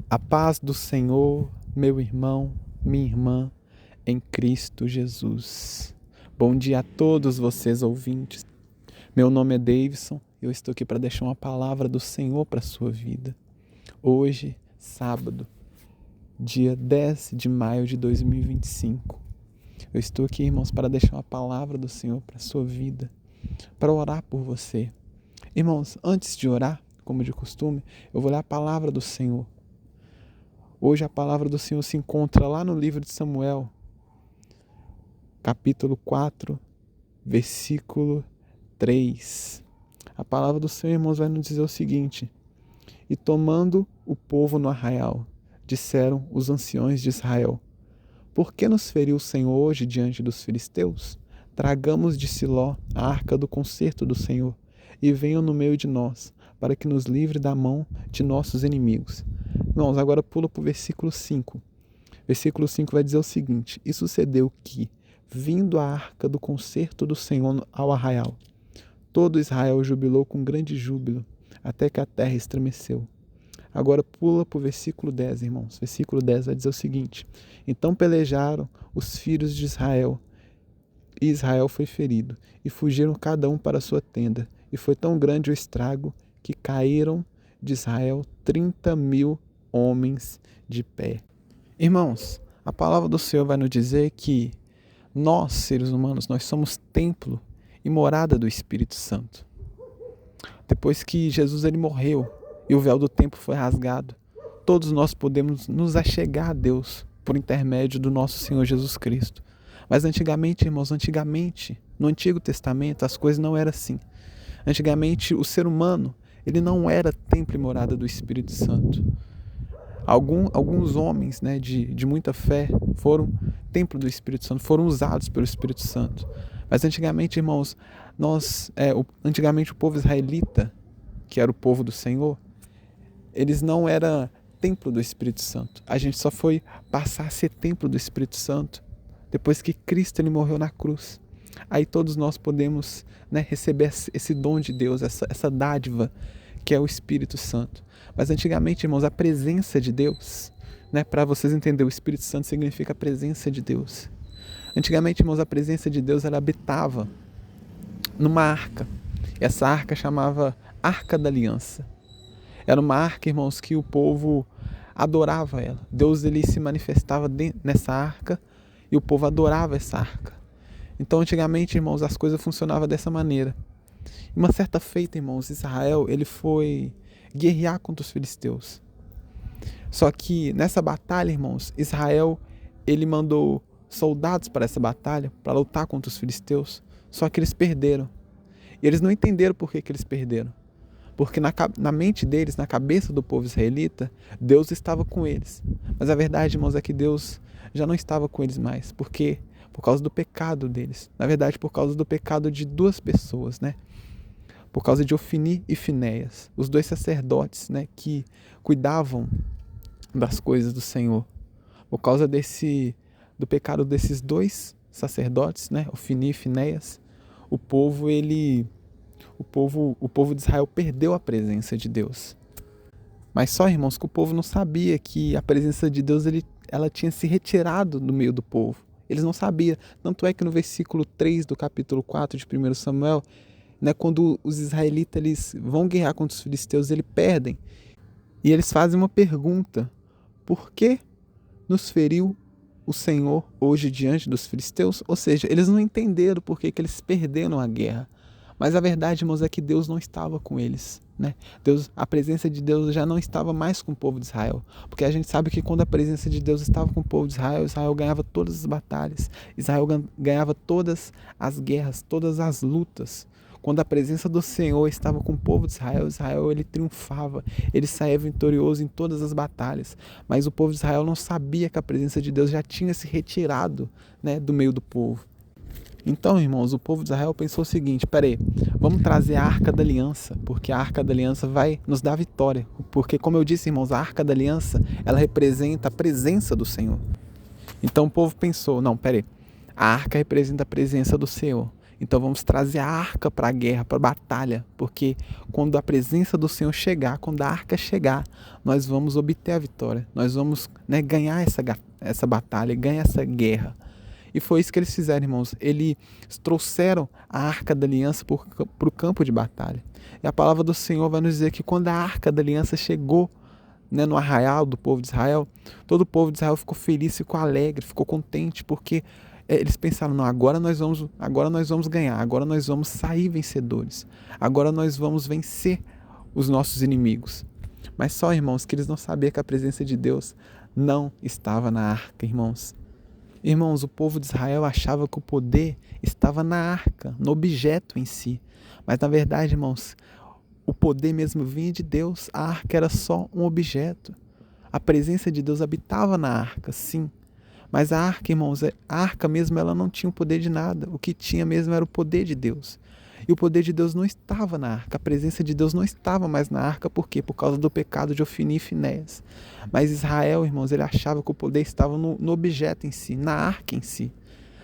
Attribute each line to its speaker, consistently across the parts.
Speaker 1: A paz do Senhor, meu irmão, minha irmã, em Cristo Jesus. Bom dia a todos vocês ouvintes. Meu nome é Davidson e eu estou aqui para deixar uma palavra do Senhor para a sua vida. Hoje, sábado, dia 10 de maio de 2025. Eu estou aqui, irmãos, para deixar uma palavra do Senhor para a sua vida, para orar por você. Irmãos, antes de orar, como de costume, eu vou ler a palavra do Senhor. Hoje a palavra do Senhor se encontra lá no livro de Samuel, capítulo 4, versículo 3. A palavra do Senhor, irmãos, vai nos dizer o seguinte: E tomando o povo no arraial, disseram os anciões de Israel: Por que nos feriu o Senhor hoje diante dos filisteus? Tragamos de Siló a arca do concerto do Senhor, e venham no meio de nós, para que nos livre da mão de nossos inimigos. Irmãos, agora pula para o versículo 5. Versículo 5 vai dizer o seguinte: E sucedeu que, vindo a arca do concerto do Senhor ao arraial, todo Israel jubilou com grande júbilo, até que a terra estremeceu. Agora pula para o versículo 10, irmãos. Versículo 10 vai dizer o seguinte: Então pelejaram os filhos de Israel, e Israel foi ferido, e fugiram cada um para a sua tenda. E foi tão grande o estrago que caíram de Israel 30.000 homens de pé. Irmãos, a palavra do Senhor vai nos dizer que nós, seres humanos, nós somos templo e morada do Espírito Santo. Depois que Jesus ele morreu e o véu do templo foi rasgado, todos nós podemos nos achegar a Deus por intermédio do nosso Senhor Jesus Cristo. Mas antigamente, irmãos, no Antigo Testamento, as coisas não eram assim. Antigamente, o ser humano, ele não era templo e morada do Espírito Santo. Alguns homens, né, de muita fé foram templo do Espírito Santo, foram usados pelo Espírito Santo. Mas antigamente, irmãos, antigamente o povo israelita, que era o povo do Senhor, eles não eram templo do Espírito Santo. A gente só foi passar a ser templo do Espírito Santo depois que Cristo ele morreu na cruz. Aí todos nós podemos, né, receber esse dom de Deus, essa dádiva que é o Espírito Santo. Mas antigamente, irmãos, a presença de Deus, né, para vocês entenderem, o Espírito Santo significa a presença de Deus. Antigamente, irmãos, a presença de Deus ela habitava numa arca. Essa arca chamava Arca da Aliança. Era uma arca, irmãos, que o povo adorava ela. Deus ele se manifestava nessa arca e o povo adorava essa arca. Então, antigamente, irmãos, as coisas funcionavam dessa maneira. Em uma certa feita, irmãos, Israel ele foi guerrear contra os filisteus. Só que nessa batalha, irmãos, Israel ele mandou soldados para essa batalha, para lutar contra os filisteus, só que eles perderam. E eles não entenderam por que eles perderam. Porque na mente deles, na cabeça do povo israelita, Deus estava com eles. Mas a verdade, irmãos, é que Deus já não estava com eles mais. Por quê? Por causa do pecado deles. Na verdade, por causa do pecado de duas pessoas, né? Por causa de Ofni e Finéias, os dois sacerdotes, né, que cuidavam das coisas do Senhor. Por causa do pecado desses dois sacerdotes, né, Ofni e Finéias, o povo de Israel perdeu a presença de Deus. Mas só, irmãos, que o povo não sabia que a presença de Deus ela tinha se retirado do meio do povo. Eles não sabiam. Tanto é que no versículo 3 do capítulo 4 de 1 Samuel, né, quando os israelitas eles vão guerrear contra os filisteus, eles perdem. E eles fazem uma pergunta: por que nos feriu o Senhor hoje diante dos filisteus? Ou seja, eles não entenderam por que eles perderam a guerra. Mas a verdade, irmãos, é que Deus não estava com eles, né? A presença de Deus já não estava mais com o povo de Israel. Porque a gente sabe que quando a presença de Deus estava com o povo de Israel, Israel ganhava todas as batalhas. Israel ganhava todas as guerras, todas as lutas. Quando a presença do Senhor estava com o povo de Israel, Israel ele triunfava, ele saía vitorioso em todas as batalhas. Mas o povo de Israel não sabia que a presença de Deus já tinha se retirado, né, do meio do povo. Então, irmãos, o povo de Israel pensou o seguinte: peraí, vamos trazer a Arca da Aliança, porque a Arca da Aliança vai nos dar vitória. Porque, como eu disse, irmãos, a Arca da Aliança, ela representa a presença do Senhor. Então o povo pensou: não, peraí, a Arca representa a presença do Senhor. Então vamos trazer a arca para a guerra, para a batalha, porque quando a presença do Senhor chegar, quando a arca chegar, nós vamos obter a vitória, nós vamos, né, ganhar essa batalha, ganhar essa guerra. E foi isso que eles fizeram, irmãos. Eles trouxeram a arca da aliança para o campo de batalha. E a palavra do Senhor vai nos dizer que quando a arca da aliança chegou, né, no arraial do povo de Israel, todo o povo de Israel ficou feliz, ficou alegre, ficou contente, porque eles pensaram, não, agora nós vamos ganhar, agora nós vamos sair vencedores, agora nós vamos vencer os nossos inimigos. Mas só, irmãos, que eles não sabiam que a presença de Deus não estava na arca, irmãos. Irmãos, o povo de Israel achava que o poder estava na arca, no objeto em si. Mas na verdade, irmãos, o poder mesmo vinha de Deus. A arca era só um objeto. A presença de Deus habitava na arca, sim. Mas a arca, irmãos, a arca mesmo, ela não tinha o poder de nada. O que tinha mesmo era o poder de Deus. E o poder de Deus não estava na arca. A presença de Deus não estava mais na arca. Por quê? Por causa do pecado de Ofni e Finéias. Mas Israel, irmãos, ele achava que o poder estava no objeto em si, na arca em si.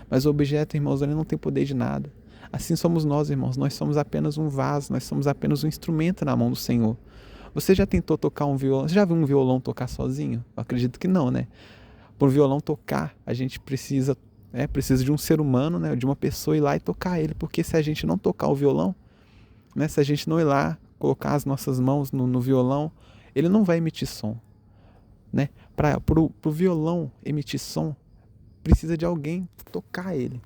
Speaker 1: Mas o objeto, irmãos, ele não tem poder de nada. Assim somos nós, irmãos. Nós somos apenas um vaso, nós somos apenas um instrumento na mão do Senhor. Você já tentou tocar um violão? Você já viu um violão tocar sozinho? Eu acredito que não, né? Para o violão tocar, a gente precisa de um ser humano, né? De uma pessoa ir lá e tocar ele. Porque se a gente não tocar o violão, né? Se a gente não ir lá, colocar as nossas mãos no violão, ele não vai emitir som. Né? Para o violão emitir som, precisa de alguém tocar ele.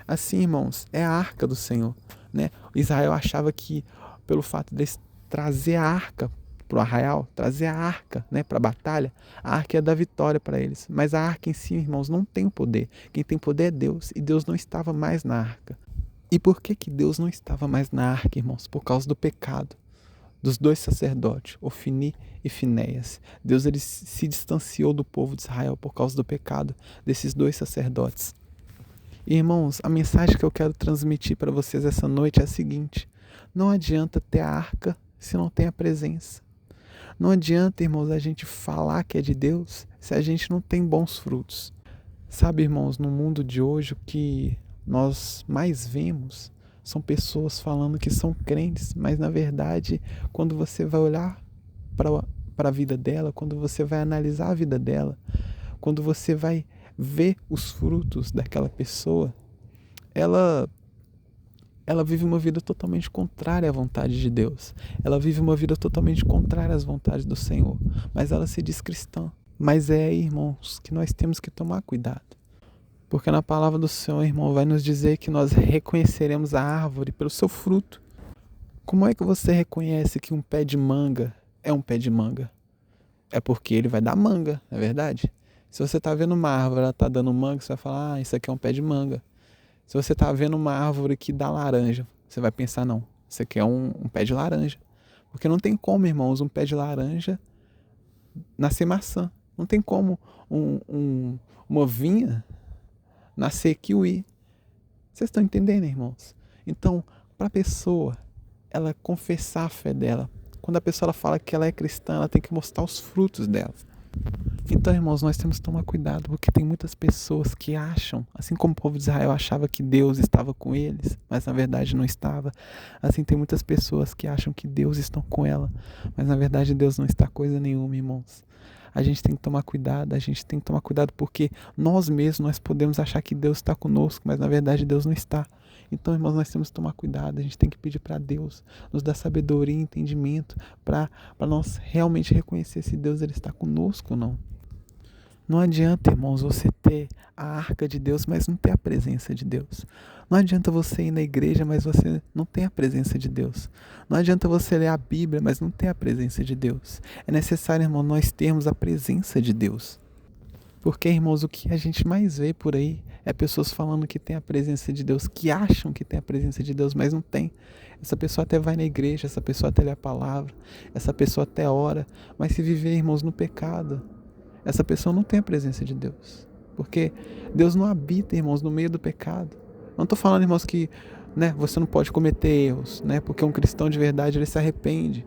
Speaker 1: Assim, irmãos, é a arca do Senhor. Né? Israel achava que, pelo fato de trazer a arca para o arraial, trazer a arca, né, para a batalha, a arca ia dar vitória para eles. Mas a arca em si, irmãos, não tem o poder. Quem tem poder é Deus, e Deus não estava mais na arca. E por que Deus não estava mais na arca, irmãos? Por causa do pecado dos dois sacerdotes, Ofni e Finéias. Deus, ele se distanciou do povo de Israel por causa do pecado desses dois sacerdotes. E, irmãos, a mensagem que eu quero transmitir para vocês essa noite é a seguinte: não adianta ter a arca se não tem a presença. Não adianta, irmãos, a gente falar que é de Deus se a gente não tem bons frutos. Sabe, irmãos, no mundo de hoje, o que nós mais vemos são pessoas falando que são crentes, mas na verdade, quando você vai olhar para a vida dela, quando você vai analisar a vida dela, quando você vai ver os frutos daquela pessoa, ela vive uma vida totalmente contrária à vontade de Deus. Ela vive uma vida totalmente contrária às vontades do Senhor. Mas ela se diz cristã. Mas é aí, irmãos, que nós temos que tomar cuidado. Porque na palavra do Senhor, irmão, vai nos dizer que nós reconheceremos a árvore pelo seu fruto. Como é que você reconhece que um pé de manga é um pé de manga? É porque ele vai dar manga, não é verdade? Se você está vendo uma árvore, ela está dando manga, você vai falar, isso aqui é um pé de manga. Se você está vendo uma árvore que dá laranja, você vai pensar, não, isso aqui é um pé de laranja. Porque não tem como, irmãos, um pé de laranja nascer maçã. Não tem como uma vinha nascer kiwi. Vocês estão entendendo, irmãos? Então, para a pessoa, ela confessar a fé dela, quando a pessoa ela fala que ela é cristã, ela tem que mostrar os frutos dela. Então, irmãos, nós temos que tomar cuidado, porque tem muitas pessoas que acham, assim como o povo de Israel achava que Deus estava com eles, mas na verdade não estava. Assim, tem muitas pessoas que acham que Deus está com ela, mas na verdade Deus não está coisa nenhuma, irmãos. A gente tem que tomar cuidado, porque nós mesmos nós podemos achar que Deus está conosco, mas na verdade Deus não está. Então, irmãos, nós temos que tomar cuidado, a gente tem que pedir para Deus nos dar sabedoria e entendimento para nós realmente reconhecer se Deus ele está conosco ou não. Não adianta, irmãos, você ter a arca de Deus, mas não ter a presença de Deus. Não adianta você ir na igreja, mas você não tem a presença de Deus. Não adianta você ler a Bíblia, mas não ter a presença de Deus. É necessário, irmão, nós termos a presença de Deus. Porque, irmãos, o que a gente mais vê por aí é pessoas falando que tem a presença de Deus, que acham que tem a presença de Deus, mas não tem. Essa pessoa até vai na igreja, essa pessoa até lê a palavra, essa pessoa até ora, mas se viver, irmãos, no pecado, essa pessoa não tem a presença de Deus. Porque Deus não habita, irmãos, no meio do pecado. Não estou falando, irmãos, que você não pode cometer erros, porque um cristão de verdade ele se arrepende.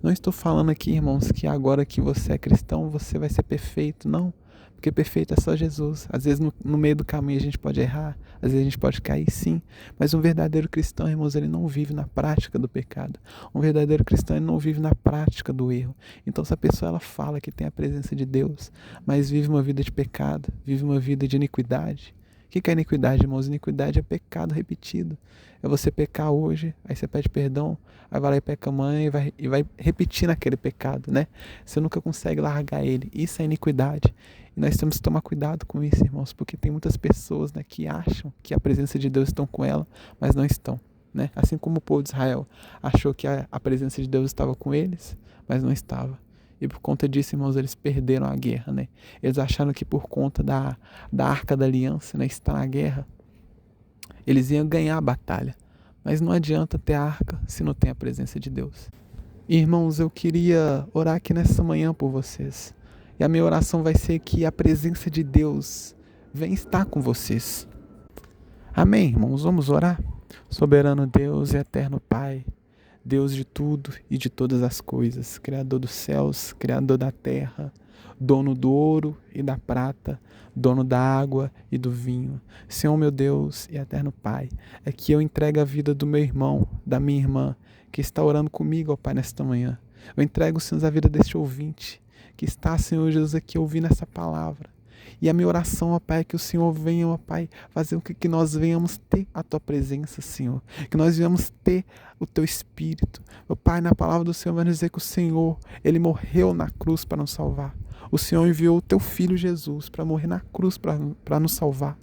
Speaker 1: Não estou falando aqui, irmãos, que agora que você é cristão, você vai ser perfeito, não. Porque perfeito é só Jesus. Às vezes no meio do caminho a gente pode errar, às vezes a gente pode cair, sim. Mas um verdadeiro cristão, irmãos, ele não vive na prática do pecado. Um verdadeiro cristão, ele não vive na prática do erro. Então se a pessoa ela fala que tem a presença de Deus, mas vive uma vida de pecado, vive uma vida de iniquidade. O que é iniquidade, irmãos? Iniquidade é pecado repetido. É você pecar hoje, aí você pede perdão, aí vai lá e peca amanhã e vai repetindo aquele pecado, né? Você nunca consegue largar ele. Isso é iniquidade. E nós temos que tomar cuidado com isso, irmãos, porque tem muitas pessoas, né, que acham que a presença de Deus está com ela, mas não estão, né? Assim como o povo de Israel achou que a presença de Deus estava com eles, mas não estava. E por conta disso, irmãos, eles perderam a guerra, né? Eles acharam que por conta da Arca da Aliança, né, estar na guerra, eles iam ganhar a batalha. Mas não adianta ter a arca se não tem a presença de Deus. Irmãos, eu queria orar aqui nessa manhã por vocês. E a minha oração vai ser que a presença de Deus venha estar com vocês. Amém, irmãos? Vamos orar? Soberano Deus e eterno Pai, Deus de tudo e de todas as coisas, Criador dos céus, Criador da terra, dono do ouro e da prata, dono da água e do vinho. Senhor meu Deus e eterno Pai, é que eu entrego a vida do meu irmão, da minha irmã, que está orando comigo, ó Pai, nesta manhã. Eu entrego, Senhor, a vida deste ouvinte, que está, Senhor Jesus, aqui ouvindo essa palavra. E a minha oração, ó Pai, é que o Senhor venha, ó Pai, fazer com que nós venhamos ter a Tua presença, Senhor. Que nós venhamos ter o Teu Espírito. Ó Pai, na palavra do Senhor vai nos dizer que o Senhor, Ele morreu na cruz para nos salvar. O Senhor enviou o Teu Filho Jesus para morrer na cruz para nos salvar.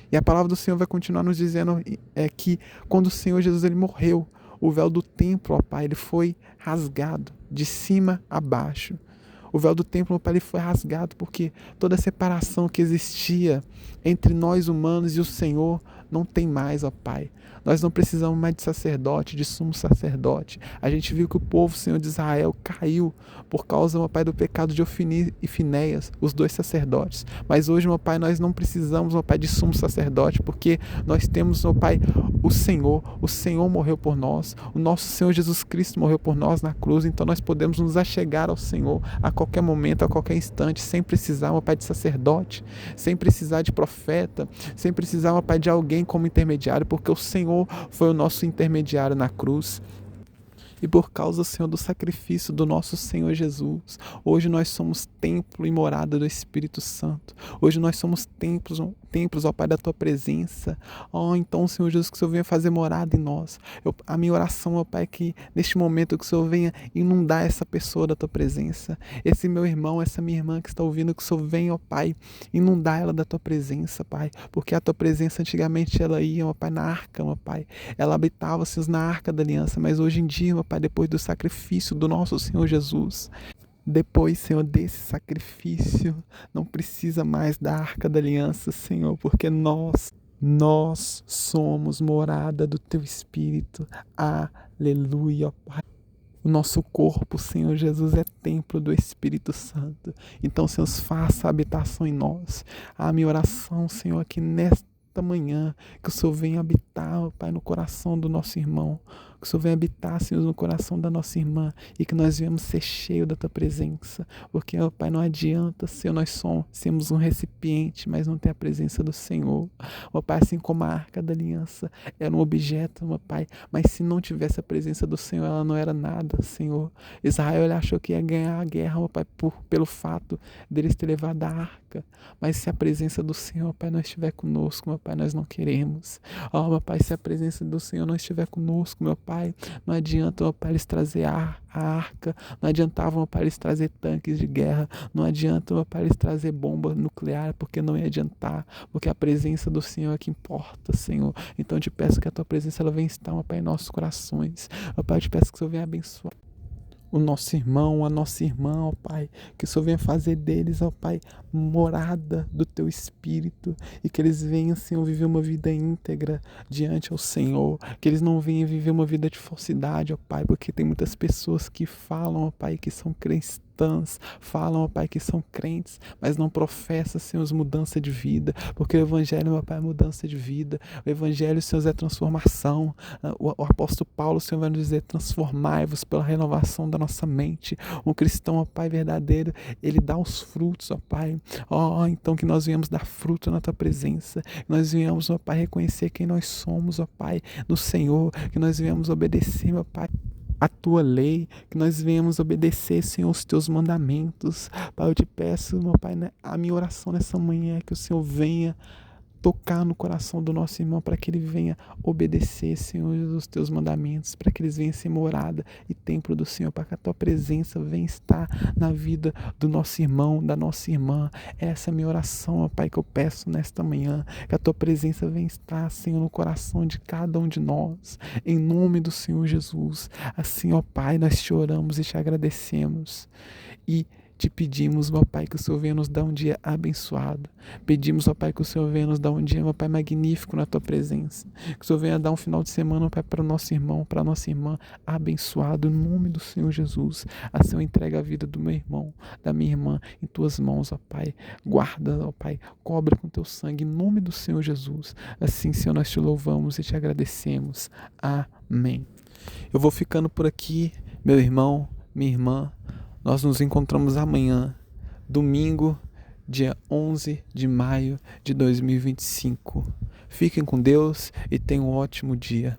Speaker 1: E a palavra do Senhor vai continuar nos dizendo que quando o Senhor Jesus ele morreu, o véu do templo, ó Pai, ele foi rasgado de cima a baixo. O véu do templo, ó Pai, ele foi rasgado porque toda a separação que existia entre nós humanos e o Senhor não tem mais, ó Pai. Nós não precisamos mais de sacerdote, de sumo sacerdote. A gente viu que o povo, Senhor de Israel, caiu por causa, meu Pai, do pecado de Ofni e Finéias, os dois sacerdotes. Mas hoje, meu Pai, nós não precisamos, meu Pai, de sumo sacerdote, porque nós temos, meu Pai, o Senhor morreu por nós, o nosso Senhor Jesus Cristo morreu por nós na cruz, então nós podemos nos achegar ao Senhor a qualquer momento, a qualquer instante, sem precisar, meu Pai, de sacerdote, sem precisar de profeta, sem precisar, meu Pai, de alguém como intermediário, porque o Senhor foi o nosso intermediário na cruz. E por causa, Senhor, do sacrifício do nosso Senhor Jesus, hoje nós somos templo e morada do Espírito Santo. Hoje nós somos templos, ó Pai, da Tua presença. Então, Senhor Jesus, que o Senhor venha fazer morada em nós. A minha oração, ó Pai, é que neste momento que o Senhor venha inundar essa pessoa da Tua presença. Esse meu irmão, essa minha irmã que está ouvindo, que o Senhor venha, ó Pai, inundar ela da Tua presença, Pai. Porque a Tua presença, antigamente, ela ia, ó Pai, na arca, ó Pai. Ela habitava, Senhor, na arca da aliança, mas hoje em dia, ó Pai, depois do sacrifício do nosso Senhor Jesus, depois, Senhor, desse sacrifício, não precisa mais da arca da aliança, Senhor, porque nós somos morada do Teu Espírito. Aleluia, ó Pai. O nosso corpo, Senhor Jesus, é templo do Espírito Santo. Então, Senhor, faça habitação em nós. A minha oração, Senhor, aqui nesta manhã, que o Senhor venha habitar, ó Pai, no coração do nosso irmão, que o Senhor venha habitar, Senhor, no coração da nossa irmã, e que nós venhamos ser cheios da Tua presença, porque, ó Pai, não adianta, Senhor, nós somos um recipiente, mas não tem a presença do Senhor, ó Pai, assim como a arca da aliança era um objeto, ó Pai, mas se não tivesse a presença do Senhor, ela não era nada, Senhor. Israel, ele achou que ia ganhar a guerra, ó Pai, pelo fato deles ter levado a arca, mas se a presença do Senhor, ó Pai, não estiver conosco, meu Pai, nós não queremos. Ó, meu Pai, se a presença do Senhor não estiver conosco, meu Pai, não adianta, meu Pai, eles trazer a arca, não adiantava, meu Pai, eles trazer tanques de guerra, não adianta, meu Pai, eles trazer bomba nuclear, porque não ia adiantar, porque a presença do Senhor é que importa, Senhor. Então eu te peço que a Tua presença, ela venha estar, meu Pai, em nossos corações. Meu Pai, eu te peço que o Senhor venha abençoar o nosso irmão, a nossa irmã, ó Pai, que o Senhor venha fazer deles, ó Pai, morada do Teu Espírito, e que eles venham, Senhor, viver uma vida íntegra diante ao Senhor, que eles não venham viver uma vida de falsidade, ó Pai, porque tem muitas pessoas que falam, ó Pai, que são cristãs falam, ó Pai, que são crentes, mas não professam, Senhor, mudança de vida, porque o Evangelho, meu Pai, é mudança de vida. O Evangelho, Senhor, é transformação. O apóstolo Paulo, Senhor, vai nos dizer: transformai-vos pela renovação da nossa mente. Um cristão, ó Pai, verdadeiro, ele dá os frutos, ó Pai. Então que nós venhamos dar fruto na Tua presença, que nós venhamos, ó Pai, reconhecer quem nós somos, ó Pai, no Senhor, que nós venhamos obedecer, meu Pai, a Tua lei, que nós venhamos obedecer, Senhor, os Teus mandamentos. Pai, eu te peço, meu Pai, né, a minha oração nessa manhã é que o Senhor venha tocar no coração do nosso irmão, para que ele venha obedecer, Senhor, os Teus mandamentos, para que eles venham ser morada e templo do Senhor, para que a Tua presença venha estar na vida do nosso irmão, da nossa irmã. Essa é a minha oração, ó Pai, que eu peço nesta manhã, que a Tua presença venha estar, Senhor, no coração de cada um de nós, em nome do Senhor Jesus. Assim, ó Pai, nós te oramos e te agradecemos e te pedimos, meu Pai, que o Senhor venha nos dar um dia abençoado. Pedimos, ó Pai, que o Senhor venha nos dar um dia, meu Pai, magnífico na Tua presença. Que o Senhor venha dar um final de semana, meu Pai, para o nosso irmão, para a nossa irmã, abençoado, em nome do Senhor Jesus. Assim eu entrego a vida do meu irmão, da minha irmã, em Tuas mãos, ó Pai. Guarda, ó Pai, cobre com Teu sangue, em nome do Senhor Jesus. Assim, Senhor, nós te louvamos e te agradecemos. Amém. Eu vou ficando por aqui, meu irmão, minha irmã. Nós nos encontramos amanhã, domingo, dia 11 de maio de 2025. Fiquem com Deus e tenham um ótimo dia.